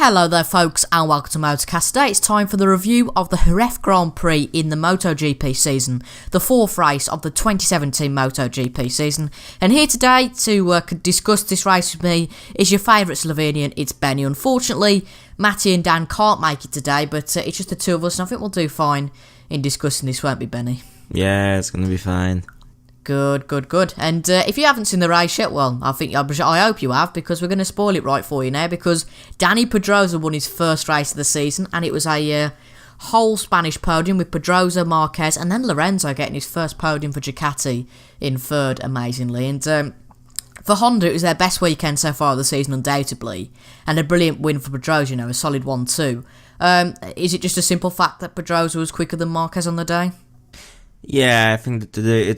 Hello there folks and welcome to Motorcast. Today it's time for the review of the Jerez Grand Prix in the MotoGP season, the fourth race of the 2017 MotoGP season. And here today to discuss this race with me is your favourite Slovenian, it's Beni. Unfortunately, Matty and Dan can't make it today, but it's just the two of us and I think we'll do fine in discussing this, won't we, Beni? Yeah, it's going to be fine. Good. And if you haven't seen the race yet, well, I hope you have, because we're going to spoil it right for you now, because Dani Pedrosa won his first race of the season, and it was a whole Spanish podium with Pedrosa, Marquez, and then Lorenzo getting his first podium for Ducati in third, amazingly. And for Honda, it was their best weekend so far of the season, undoubtedly, and a brilliant win for Pedrosa, a solid one too. Is it just a simple fact that Pedrosa was quicker than Marquez on the day? Yeah, I think that today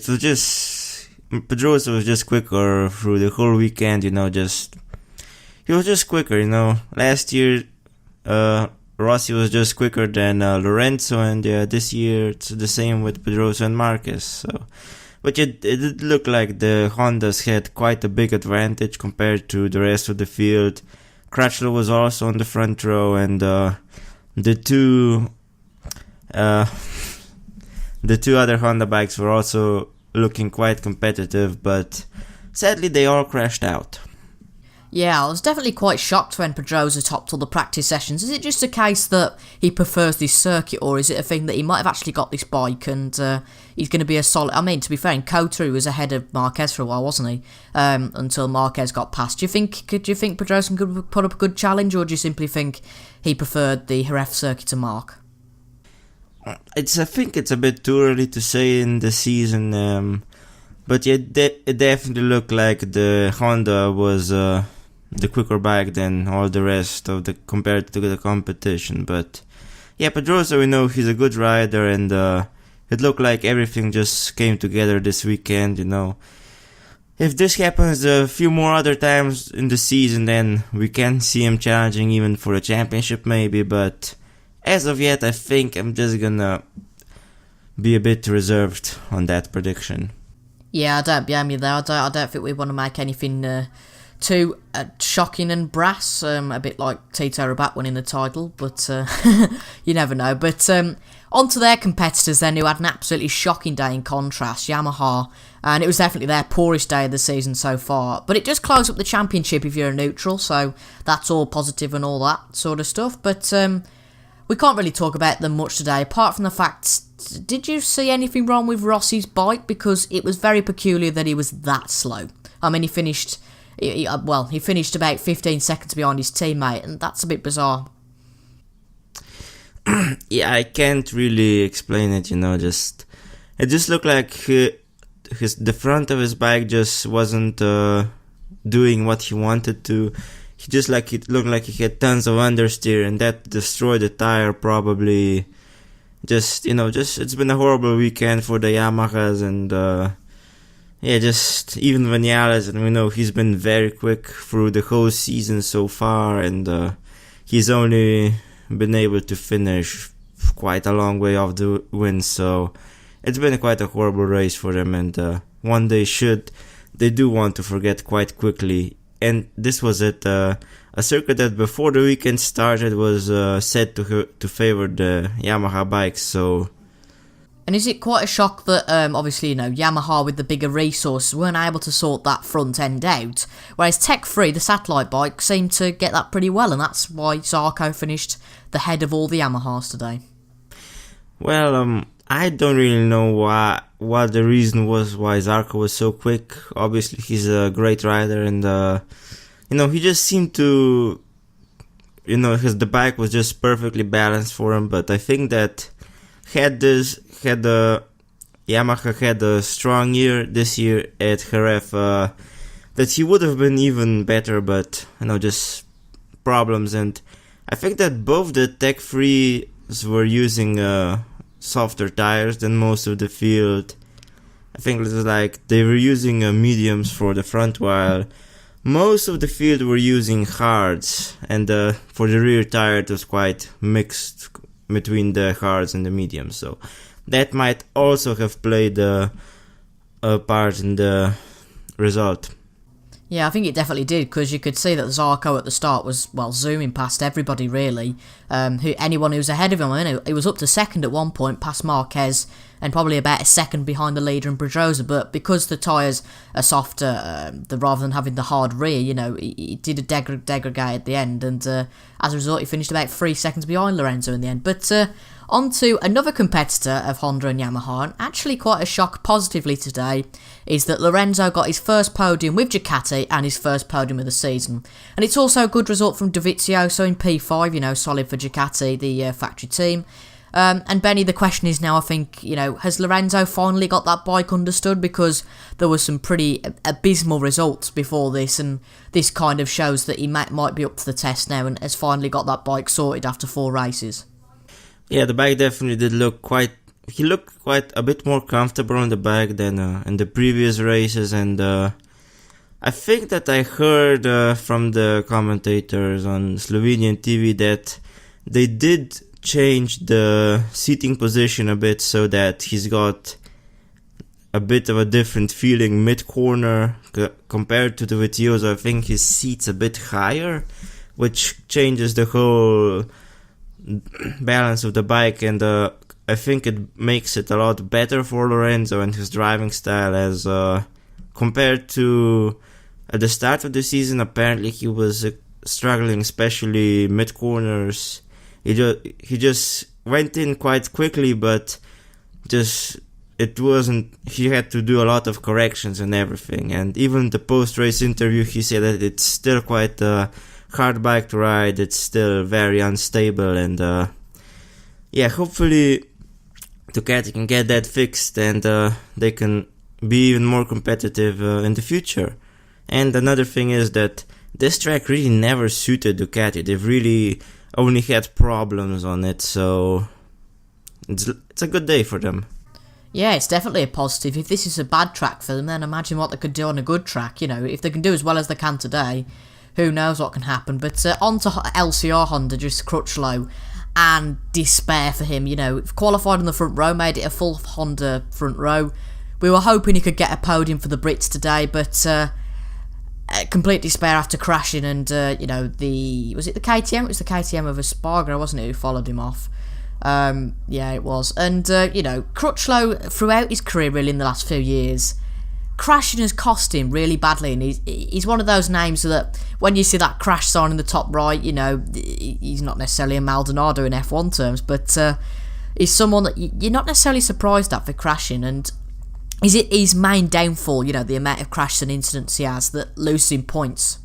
Pedrosa was just quicker through the whole weekend, he was just quicker, Last year, Rossi was just quicker than Lorenzo, and this year it's the same with Pedrosa and Marquez, so. But it did look like the Hondas had quite a big advantage compared to the rest of the field. Crutchlow was also on the front row, and the two other Honda bikes were also looking quite competitive, but sadly they all crashed out. Yeah, I was definitely quite shocked when Pedrosa topped all the practice sessions. Is it just a case that he prefers this circuit, or is it a thing that he might have actually got this bike and he's going to be a solid... I mean, to be fair, in Kota he was ahead of Marquez for a while, wasn't he? Until Marquez got past. Do you think Pedrosa could put up a good challenge, or do you simply think he preferred the Jerez circuit to Marc? I think it's a bit too early to say in the season, but yeah, it definitely looked like the Honda was the quicker bike than all the rest of compared to the competition. But yeah, Pedrosa, we know he's a good rider, and it looked like everything just came together this weekend. If this happens a few more other times in the season, then we can see him challenging even for a championship maybe, but as of yet, I think I'm just gonna be a bit reserved on that prediction. Yeah, I don't blame you there. I don't think we want to make anything too shocking and brass, a bit like Tito Rabat winning the title, but you never know. But on to their competitors then, who had an absolutely shocking day in contrast, Yamaha, and it was definitely their poorest day of the season so far. But it just closed up the championship if you're a neutral, so that's all positive and all that sort of stuff. But we can't really talk about them much today, apart from the fact, did you see anything wrong with Rossi's bike? Because it was very peculiar that he was that slow. I mean, he finished about 15 seconds behind his teammate, and that's a bit bizarre. Yeah, I can't really explain it, it just looked like the front of his bike just wasn't doing what he wanted to. It looked like he had tons of understeer, and that destroyed the tire probably. It's been a horrible weekend for the Yamahas, and even Vinales, and we know he's been very quick through the whole season so far, and he's only been able to finish quite a long way off the win, so it's been quite a horrible race for them, and one they do want to forget quite quickly. And this was a circuit that before the weekend started was said to favor the Yamaha bikes. So, and is it quite a shock that obviously Yamaha with the bigger resources weren't able to sort that front end out, whereas Tech 3, the satellite bike, seemed to get that pretty well, and that's why Zarco finished the head of all the Yamahas today. Well, I don't really know what the reason was why Zarco was so quick. Obviously, he's a great rider, and he just seemed to, the bike was just perfectly balanced for him. But I think that had Yamaha had a strong year this year at Jerez, that he would have been even better. But just problems, and I think that both the Tech 3s were using softer tires than most of the field. I think it was like they were using mediums for the front, while most of the field were using hards, and for the rear tire it was quite mixed between the hards and the mediums, so that might also have played a part in the result. Yeah, I think it definitely did, because you could see that Zarco at the start was, well, zooming past everybody, really. Anyone who was ahead of him, I mean, he was up to second at one point, past Marquez, and probably about a second behind the leader in Pedrosa, but because the tyres are softer, rather than having the hard rear, he did a degrade at the end, and as a result, he finished about 3 seconds behind Lorenzo in the end. But on to another competitor of Honda and Yamaha, and actually quite a shock positively today, is that Lorenzo got his first podium with Ducati and his first podium of the season. And it's also a good result from Dovizioso in P5, solid for Ducati, the factory team. And Benny, the question is now, I think, has Lorenzo finally got that bike understood? Because there were some pretty abysmal results before this, and this kind of shows that he might be up to the test now and has finally got that bike sorted after 4 races. Yeah, the bike definitely did he looked quite a bit more comfortable on the bike than in the previous races, and I think that I heard from the commentators on Slovenian TV that they did change the seating position a bit so that he's got a bit of a different feeling mid-corner compared to the Vitioso. I think his seat's a bit higher, which changes the whole balance of the bike, and I think it makes it a lot better for Lorenzo and his driving style, as compared to at the start of the season. Apparently he was struggling, especially mid-corners. He just went in quite quickly, but he had to do a lot of corrections and everything. And even the post-race interview, he said that it's still quite a hard bike to ride, it's still very unstable, and hopefully Ducati can get that fixed, and they can be even more competitive in the future. And another thing is that this track really never suited Ducati. They've really only had problems on it, so it's a good day for them. Yeah, it's definitely a positive. If this is a bad track for them, then imagine what they could do on a good track. If they can do as well as they can today, who knows what can happen. But on to LCR Honda, just Crutchlow, and despair for him. Qualified in the front row, made it a full Honda front row. We were hoping he could get a podium for the Brits today, but complete despair after crashing. And was it the KTM? It was the KTM of Espargaro, wasn't it, who followed him off? Yeah, it was. And Crutchlow, throughout his career, really, in the last few years, crashing has cost him really badly, and he's one of those names that when you see that crash sign in the top right, he's not necessarily a Maldonado in F1 terms, but he's someone that you're not necessarily surprised at for crashing. And is it his main downfall, the amount of crashes and incidents he has, that loses him points?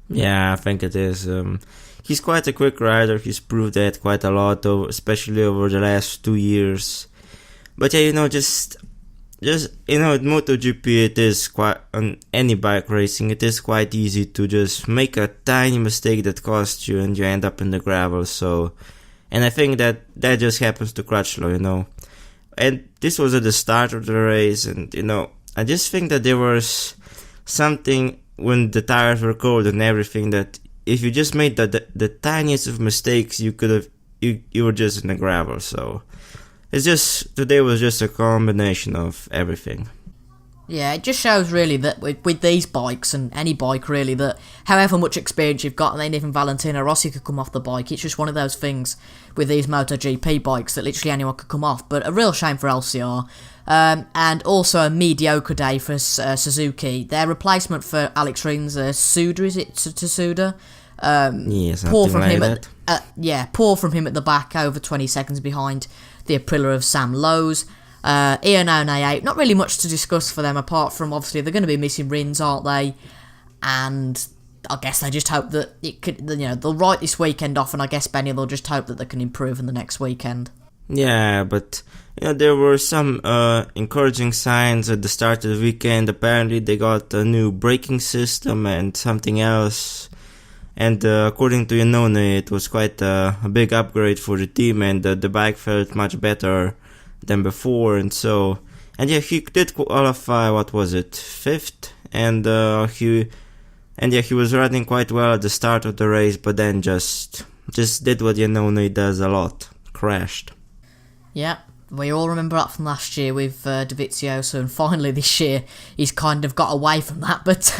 Yeah, I think it is. He's quite a quick rider. He's proved that quite a lot, especially over the last 2 years. But yeah, just at MotoGP, it is quite, on any bike racing, it is quite easy to just make a tiny mistake that costs you and you end up in the gravel. So, and I think that just happens to Crutchlow, And this was at the start of the race, and I just think that there was something when the tires were cold and everything, that if you just made the tiniest of mistakes, you were just in the gravel. So today was just a combination of everything. Yeah, it just shows really that with these bikes, and any bike really, that however much experience you've got, and then even Valentino Rossi could come off the bike, it's just one of those things with these MotoGP bikes that literally anyone could come off. But a real shame for LCR, and also a mediocre day for Suzuki. Their replacement for Alex Rins, Suda, is it Tsuda? Yeah, something like that. Poor from him at the back, over 20 seconds behind the Aprilia of Sam Lowes. Ian O'Neill, not really much to discuss for them, apart from obviously they're going to be missing Rins, aren't they? And I guess they just hope that it could, they'll write this weekend off, and I guess Benny, they'll just hope that they can improve in the next weekend. Yeah, but there were some encouraging signs at the start of the weekend. Apparently they got a new braking system and something else. And according to Iannone, it was quite a big upgrade for the team, and the bike felt much better than before. And he did qualify, what was it, 5th? And he was running quite well at the start of the race, but then just did what Iannone does a lot, crashed. Yeah, We all remember that from last year with Dovizioso, and finally this year he's kind of got away from that. But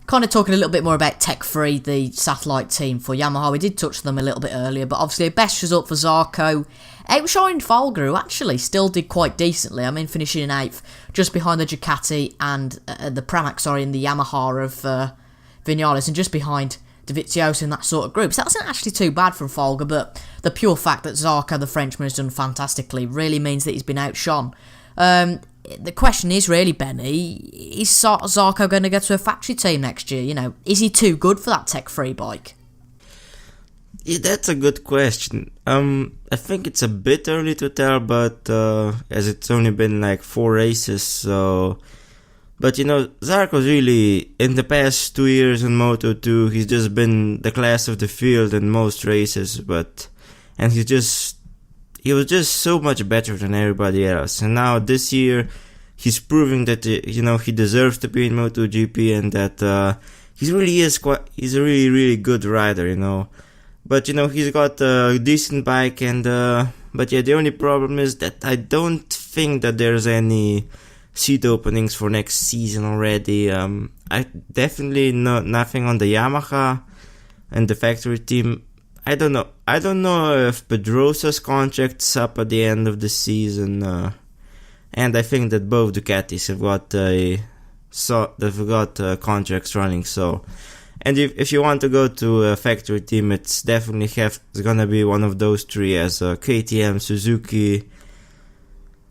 kind of talking a little bit more about Tech 3, the satellite team for Yamaha. We did touch them a little bit earlier, but obviously a best result for Zarco. Outshined Folger, who actually still did quite decently. I mean, finishing in 8th, just behind the Ducati and the Pramac, in the Yamaha of Vinales, and just behind Dovizioso in that sort of group. So that wasn't actually too bad from Folger, but the pure fact that Zarco, the Frenchman, has done fantastically really means that he's been outshone. The question is really, Benny, is Zarco going to go to a factory team next year? You know, is he too good for that Tech 3 bike? Yeah, that's a good question. I think it's a bit early to tell, but as it's only been like 4 races, so... But you know, Zarco's really, in the past 2 years in Moto2, he's just been the class of the field in most races, and he was just so much better than everybody else. And now this year, he's proving that, he deserves to be in MotoGP, and that he's a really, really good rider, But, he's got a decent bike, and, but yeah, the only problem is that I don't think that there's any seat openings for next season already. I definitely know nothing on the Yamaha and the factory team. I don't know if Pedrosa's contract's up at the end of the season, and I think that both Ducatis have got contracts running. So, and if you want to go to a factory team, it's definitely gonna be one of those 3, as KTM, Suzuki,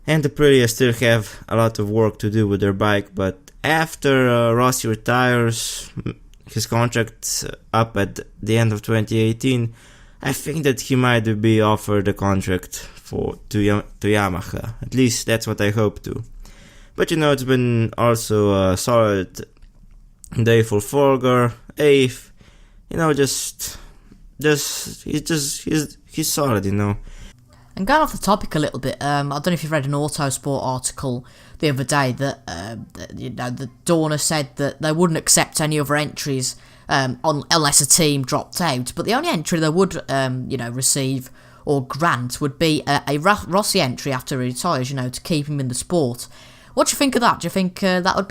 and Aprilia still have a lot of work to do with their bike. But after Rossi retires, his contract's up at the end of 2018, I think that he might be offered a contract to Yamaha. At least that's what I hope to. But it's been also a solid day for Folger, 8th. He's solid, And going off the topic a little bit, I don't know if you've read an Autosport article the other day that the Dorna said that they wouldn't accept any other entries unless a team dropped out. But the only entry they would receive or grant would be a Rossi entry after he retires, to keep him in the sport. What do you think of that? Do you think that'd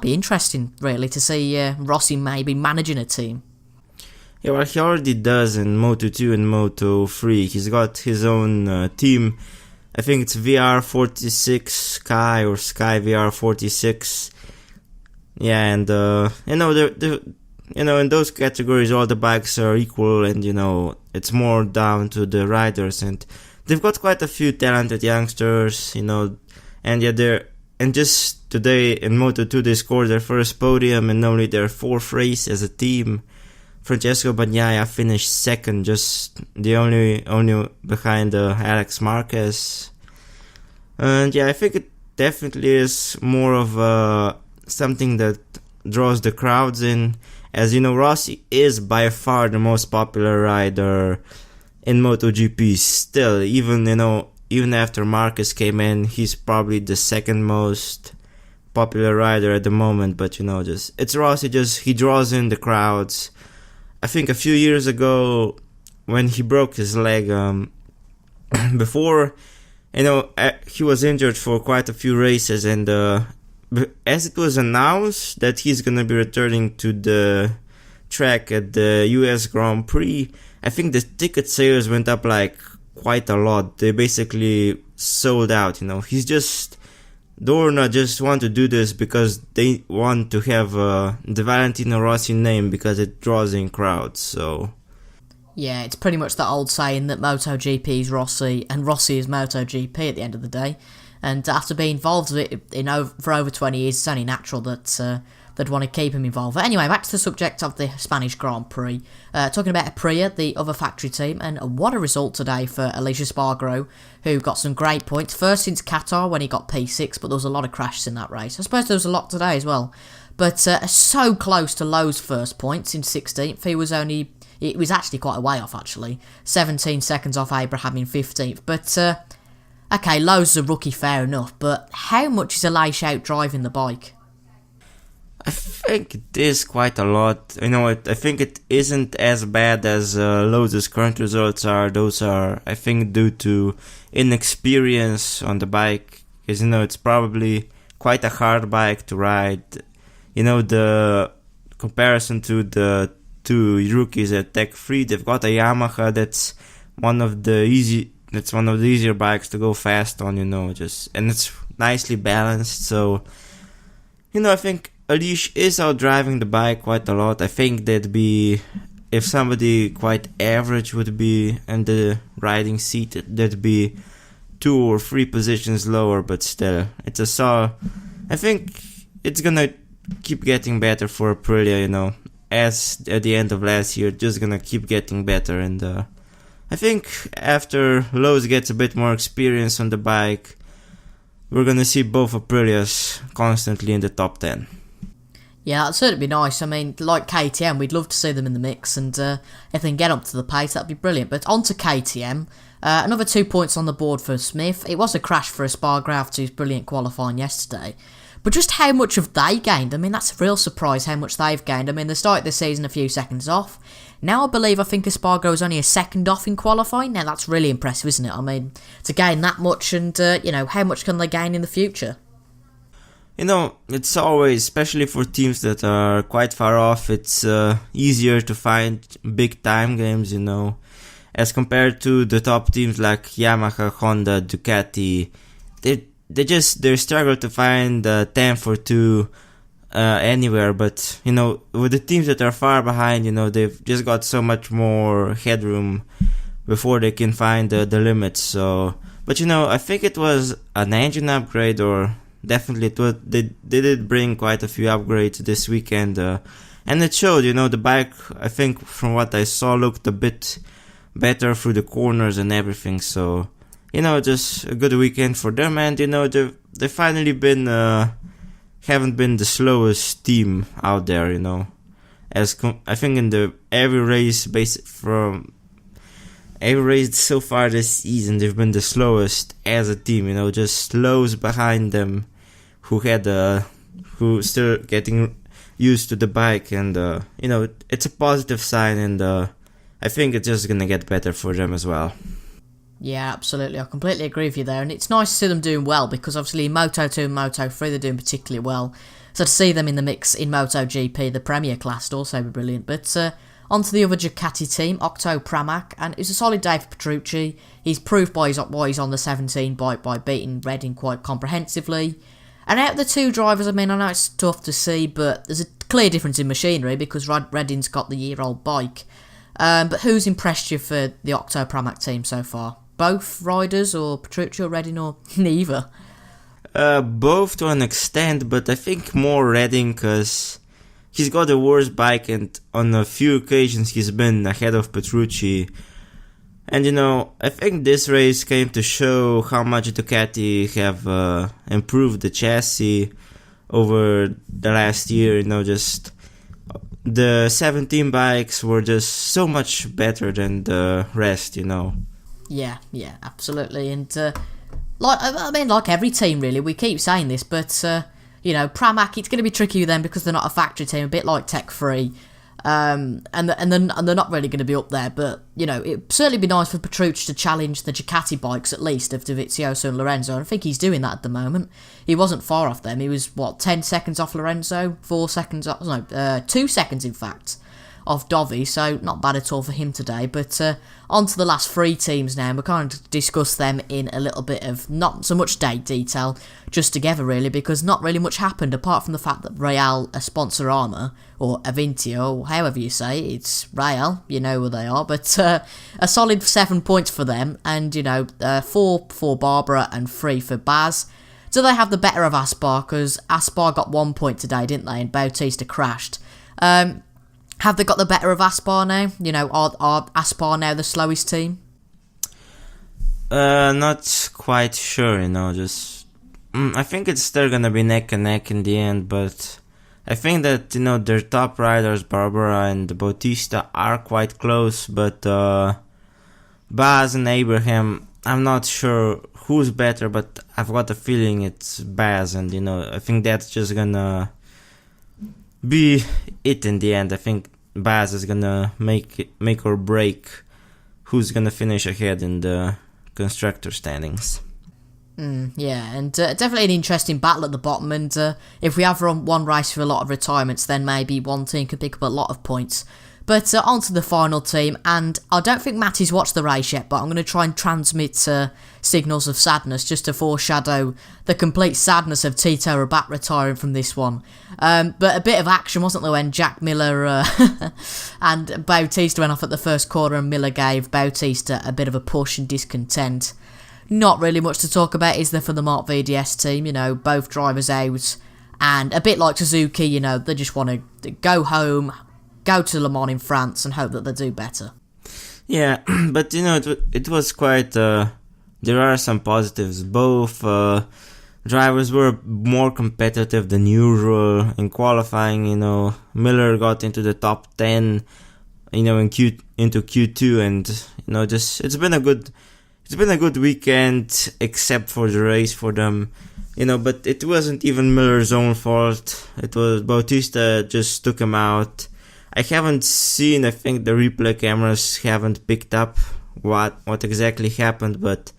be interesting, really, to see Rossi maybe managing a team? Yeah, well, he already does in Moto2 and Moto3. He's got his own team. I think it's VR46 Sky or Sky VR46. Yeah, and in those categories, all the bikes are equal, and it's more down to the riders. And they've got quite a few talented youngsters, and just today in Moto2 they scored their first podium in only their 4th race as a team. Francesco Bagnaia finished 2nd, just the only behind Alex Marquez. And yeah, I think it definitely is more of something that draws the crowds in. As Rossi is by far the most popular rider in MotoGP still. Even after Marquez came in, he's probably the 2nd most popular rider at the moment. But it's Rossi. He draws in the crowds. I think a few years ago, when he broke his leg, before, he was injured for quite a few races, and as it was announced that he's gonna be returning to the track at the US Grand Prix, I think the ticket sales went up like quite a lot. They basically sold out. Dorna just want to do this because they want to have the Valentino Rossi name because it draws in crowds, so... Yeah, it's pretty much that old saying that MotoGP is Rossi and Rossi is MotoGP at the end of the day. And after being involved with it for over 20 years, it's only natural that they'd want to keep him involved. But anyway, back to the subject of the Spanish Grand Prix. Talking about Aprilia, the other factory team, and what a result today for Alicia Spargaro, who got some great points. First since Qatar when he got P6, but there was a lot of crashes in that race. I suppose there was a lot today as well. But so close to Lowe's first points in 16th. It was actually quite a way off, actually. 17 seconds off Abraham in 15th. But, okay, Lowe's a rookie, fair enough. But how much is Alicia out driving the bike? I think it is quite a lot. I think it isn't as bad as Lotus' current results are. Those are, I think, due to inexperience on the bike. Because, it's probably quite a hard bike to ride. The comparison to the two rookies at Tech 3, they've got a Yamaha that's one of the easier bikes to go fast on, and it's nicely balanced. So, I think Alish is out driving the bike quite a lot. I think if somebody quite average would be in the riding seat, that'd be 2 or 3 positions lower, but still, I think it's gonna keep getting better for Aprilia, as at the end of last year, just gonna keep getting better. And I think after Lowe's gets a bit more experience on the bike, we're gonna see both Aprilias constantly in the top 10. Yeah, that'd certainly be nice. I mean, like KTM, we'd love to see them in the mix, and if they can get up to the pace, that'd be brilliant. But on to KTM, another 2 points on the board for Smith. It was a crash for Espargaro after his brilliant qualifying yesterday. But just how much have they gained? I mean, that's a real surprise how much they've gained. I mean, they started the season a few seconds off. Now I think Espargaro is only a second off in qualifying. Now that's really impressive, isn't it? I mean, to gain that much and, how much can they gain in the future? It's always, especially for teams that are quite far off, it's easier to find big time games, as compared to the top teams like Yamaha, Honda, Ducati. They struggle to find 10 for 2 anywhere, but with the teams that are far behind, they've just got so much more headroom before they can find the limits. So, but I think it was an engine upgrade, or definitely they did bring quite a few upgrades this weekend, and it showed. The bike, I think from what I saw, looked a bit better through the corners and everything. So, just a good weekend for them, and they finally haven't been the slowest team out there, I think in every race so far this season, they've been the slowest as a team, just slows behind them who still getting used to the bike, and it's a positive sign, and I think it's just gonna get better for them as well. Yeah, absolutely. I completely agree with you there. And it's nice to see them doing well, because obviously in Moto2 and Moto3 they're doing particularly well. So to see them in the mix in MotoGP, the Premier class, would also be brilliant. But on to the other Ducati team, Octo Pramac. And it was a solid day for Petrucci. He's proved why he's on the 17 by beating Redding quite comprehensively. And out of the two drivers, I know it's tough to see, but there's a clear difference in machinery because Redding's got the year-old bike. But who's impressed you for the Octo Pramac team so far? Both riders, or Petrucci or Redding, or neither? Both to an extent, but I think more Redding, because he's got a worse bike, and on a few occasions he's been ahead of Petrucci. And I think this race came to show how much Ducati have improved the chassis over the last year. Just the 17 bikes were just so much better than the rest. Yeah, absolutely. And like every team really, we keep saying this, but Pramac, it's going to be tricky with them because they're not a factory team, a bit like Tech 3. And they're not really going to be up there, but it'd certainly be nice for Petrucci to challenge the Ducati bikes at least of Dovizioso and Lorenzo, and I think he's doing that at the moment. He wasn't far off them. He was 10 seconds off Lorenzo, 4 seconds off, 2 seconds in fact off Dovi, so not bad at all for him today. But on to the last 3 teams now, and we're going to discuss them in a little bit of not so much detail, just together really, because not really much happened apart from the fact that Real Sponsorama, or Avintio, or however you say it, it's Real, you know where they are, but a solid 7 points for them, and 4 for Barbara and 3 for Baz. Do they have the better of Aspar? Because Aspar got 1 point today, didn't they, and Bautista crashed. Have they got the better of Aspar now? Are Aspar now the slowest team? Not quite sure, I think it's still gonna be neck and neck in the end, but I think that, their top riders, Barbara and Bautista, are quite close, but Baz and Abraham, I'm not sure who's better, but I've got a feeling it's Baz, and, I think that's just gonna be it in the end. I think Baz is gonna make or break who's gonna finish ahead in the constructor standings. Yeah, and definitely an interesting battle at the bottom, and if we have one race with a lot of retirements, then maybe one team could pick up a lot of points. But on to the final team, and I don't think Matty's watched the race yet, but I'm going to try and transmit signals of sadness just to foreshadow the complete sadness of Tito Rabat retiring from this one. But a bit of action, wasn't there, when Jack Miller and Bautista went off at the first corner, and Miller gave Bautista a bit of a push and discontent. Not really much to talk about, is there, for the Marc VDS team? You know, both drivers out, and a bit like Suzuki, you know, they just want to go home, go to Le Mans in France, and hope that they do better. Yeah, but you know, it was quite. There are some positives. Both drivers were more competitive than usual in qualifying. You know, Miller got into the top 10. You know, into Q2, and you know, just it's been a good weekend, except for the race for them. You know, but it wasn't even Miller's own fault. It was Bautista just took him out. I haven't seen, I think the replay cameras haven't picked up what exactly happened, but,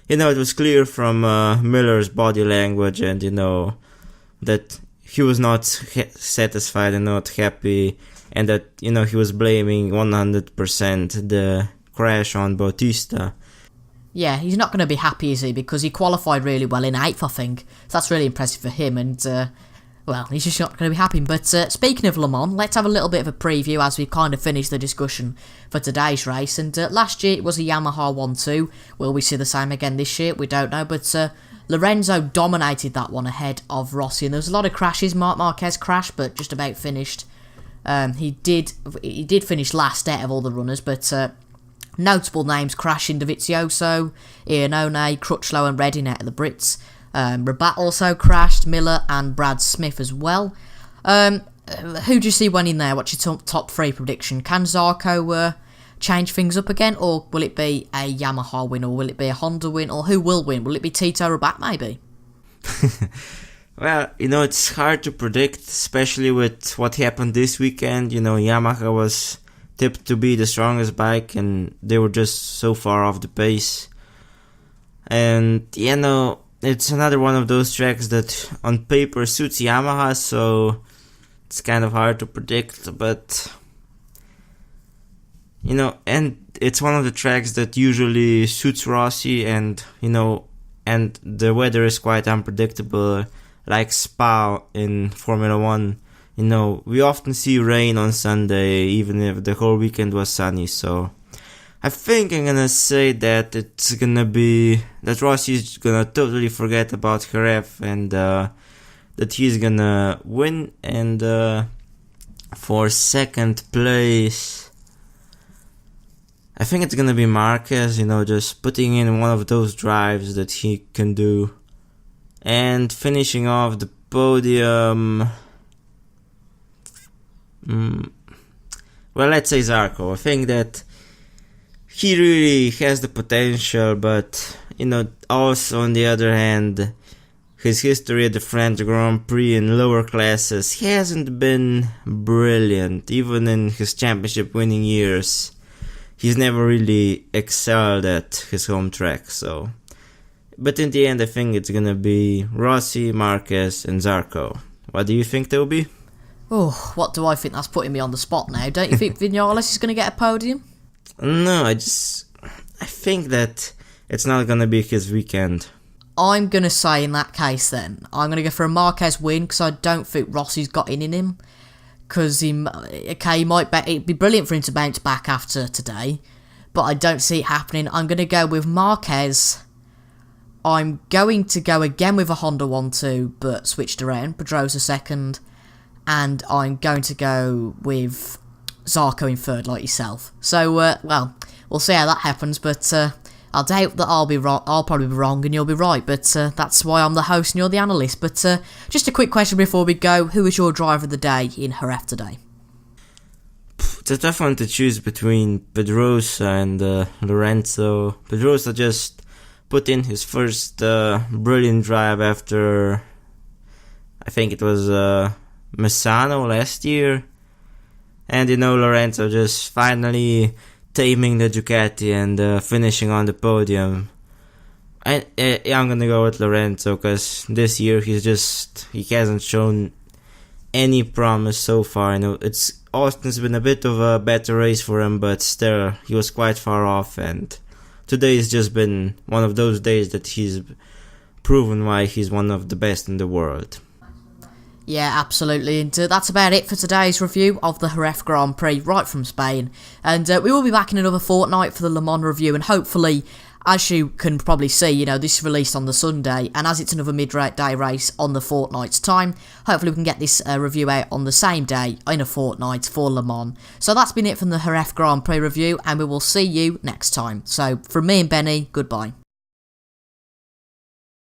you know, it was clear from Miller's body language, and, you know, that he was not satisfied and not happy, and that, you know, he was blaming 100% the crash on Bautista. Yeah, he's not going to be happy, is he? Because he qualified really well in 8th, I think. So that's really impressive for him, and well, he's just not going to be happy. But speaking of Le Mans, let's have a little bit of a preview as we kind of finish the discussion for today's race. And last year it was a Yamaha 1-2. Will we see the same again this year? We don't know. But Lorenzo dominated that one ahead of Rossi. And there was a lot of crashes. Marquez crashed, but just about finished. He did finish last out of all the runners, but notable names crashing: Dovizioso, Iannone, Crutchlow and Redding out of the Brits. Rabat also crashed, Miller and Brad Smith as well. Who do you see winning there? What's your top 3 prediction? Can Zarco change things up again, or will it be a Yamaha win, or will it be a Honda win, or who will win? Will it be Tito Rabat maybe? Well, you know, it's hard to predict, especially with what happened this weekend. You know, Yamaha was tipped to be the strongest bike, and they were just so far off the pace. And, you know, it's another one of those tracks that on paper suits Yamaha, so it's kind of hard to predict, but, you know, and it's one of the tracks that usually suits Rossi, and, you know, and the weather is quite unpredictable, like Spa in Formula 1. You know, we often see rain on Sunday, even if the whole weekend was sunny, so I think I'm gonna say that it's gonna be that Rossi's gonna totally forget about Jerez, and that he's gonna win. And for second place, I think it's gonna be Marquez. You know, just putting in one of those drives that he can do, and finishing off the podium. Well, let's say Zarco. I think that he really has the potential, but, you know, also on the other hand, his history at the French Grand Prix in lower classes hasn't been brilliant. Even in his championship winning years, he's never really excelled at his home track, so. But in the end, I think it's gonna be Rossi, Marquez, and Zarco. What do you think, Toby? Oh, what do I think? That's putting me on the spot now. Don't you think Vinales is going to get a podium? No, I think that it's not going to be his weekend. I'm going to say in that case then, I'm going to go for a Marquez win, because I don't think Rossi's got in him. Because it'd be brilliant for him to bounce back after today, but I don't see it happening. I'm going to go with Marquez. I'm going to go again with a Honda 1-2, but switched around. Pedrosa second. And I'm going to go with Zarco in third, like yourself. So, well, we'll see how that happens, but I doubt that I'll be wrong. I'll probably be wrong and you'll be right, but that's why I'm the host and you're the analyst. But just a quick question before we go. Who is your driver of the day in Jerez today? It's a tough one to choose between Pedrosa and Lorenzo. Pedrosa just put in his first brilliant drive after, I think it was Misano last year. And Lorenzo just finally taming the Ducati and finishing on the podium. I'm gonna go with Lorenzo because this year he hasn't shown any promise so far. Austin's been a bit of a better race for him, but still he was quite far off, and today's just been one of those days that he's proven why he's one of the best in the world. Yeah, absolutely, and that's about it for today's review of the Jerez Grand Prix right from Spain, and we will be back in another fortnight for the Le Mans review, and hopefully, as you can probably see, this is released on the Sunday, and as it's another mid-day race on the fortnight's time, hopefully we can get this review out on the same day in a fortnight for Le Mans. So that's been it from the Jerez Grand Prix review, and we will see you next time. So from me and Benny, goodbye.